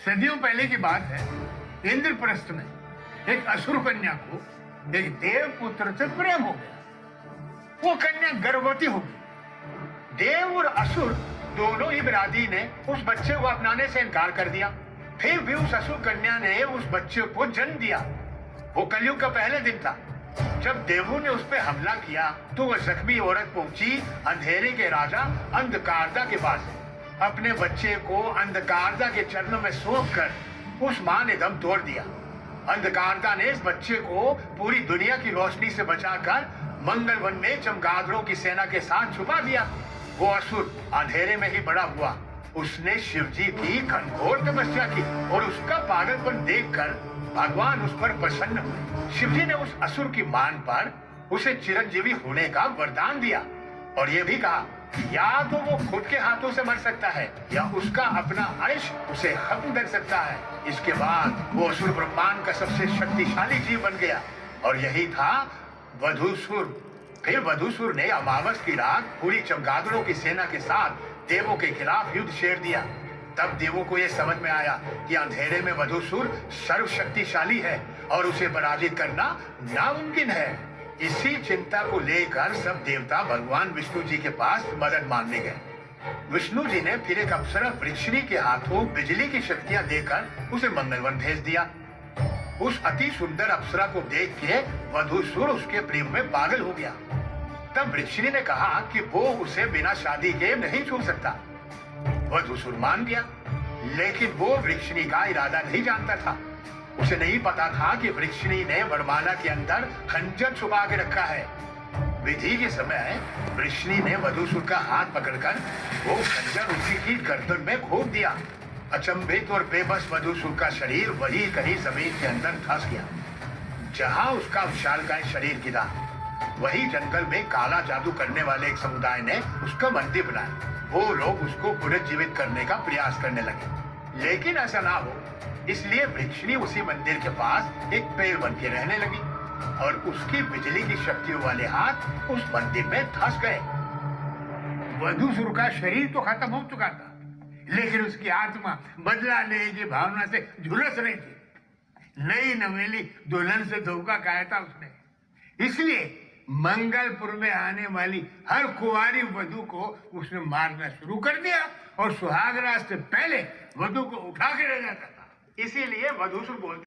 सदियों पहले की बात है, इंद्रप्रस्थ में एक असुर कन्या को एक देव पुत्र से प्रेम हो गया। वो कन्या गर्भवती हो गई। देव और असुर दोनों ही बिरादरी ने उस बच्चे को अपनाने से इनकार कर दिया। फिर भी उस असुर कन्या ने उस बच्चे को जन्म दिया। वो कलयुग का पहले दिन था। जब देवों ने उस पर हमला किया तो वह जख्मी औरत पहुंची अंधेरे के राजा अंधकारदा के पास। अपने बच्चे को अंधकारदा के चरणों में सौंप कर उस मां ने दम तोड़ दिया। अंधकारदा ने इस बच्चे को पूरी दुनिया की रोशनी से बचाकर मंगल वन में चमगादड़ों की सेना के साथ छुपा दिया। वो असुर अंधेरे में ही बड़ा हुआ। उसने शिवजी की घनघोर तपस्या की और उसका पागलपन देखकर भगवान उस पर प्रसन्न हुए। शिवजी ने उस असुर की मान पर उसे चिरंजीवी होने का वरदान दिया और ये भी कहा या तो वो खुद के हाथों से मर सकता है या उसका अपना अंश उसे खत्म कर सकता है। इसके बाद वो असुर ब्रह्मांड का सबसे शक्तिशाली जीव बन गया और यही था वधूसुर। फिर वधूसुर ने अमावस की रात पूरी चमगादड़ों की सेना के साथ देवों के खिलाफ युद्ध छेड़ दिया। तब देवों को यह समझ में आया कि अंधेरे में वधूसुर सर्वशक्तिशाली है और उसे पराजित करना नामुमकिन है। इसी चिंता को लेकर सब देवता भगवान विष्णु जी के पास मदद मांगने गए। विष्णु जी ने फिर एक अप्सरा वृक्षिणी के हाथों बिजली की शक्तियां देकर उसे मंगलवन भेज दिया। उस अति सुंदर अप्सरा को देख के वधूसुर उसके प्रेम में पागल हो गया। तब वृक्षिणी ने कहा कि वो उसे बिना शादी के नहीं छू सकता। वधूसुर मान गया, लेकिन वो वृक्षिणी का इरादा नहीं जानता था। उसे नहीं पता था कि वृक्षिणी ने वरमाला के अंदर खंजर छुपा के रखा है। विधि के समय वृक्षिणी ने वधूसुर का हाथ पकड़कर वो खंजर उसी की गर्दन में घोंप दिया। अचंभित और बेबस वधूसुर का शरीर वही कहीं जमीन के अंदर धंस गया। जहां उसका विशालकाय शरीर गिरा, वही जंगल में काला जादू करने वाले एक समुदाय ने उसका मंदिर बनाया। वो लोग उसको पुनर्जीवित करने का प्रयास करने लगे, लेकिन ऐसा ना हो इसलिए वृक्षिणी उसी मंदिर के पास एक पेड़ बन के रहने लगी और उसकी बिजली की शक्तियों वाले हाथ उस मंदिर में धंस गए। वधूसुर का शरीर तो खत्म हो चुका था, लेकिन उसकी आत्मा बदला लेने की भावना से झुलस रही थी। नई नवेली दुल्हन से धोखा खाया था उसने, इसलिए मंगलपुर में आने वाली हर कुंवारी वधू को उसने मारना शुरू कर दिया और सुहागरात से पहले वधू को उठा के ले जाता था। इसीलिए वधूसुर बोलते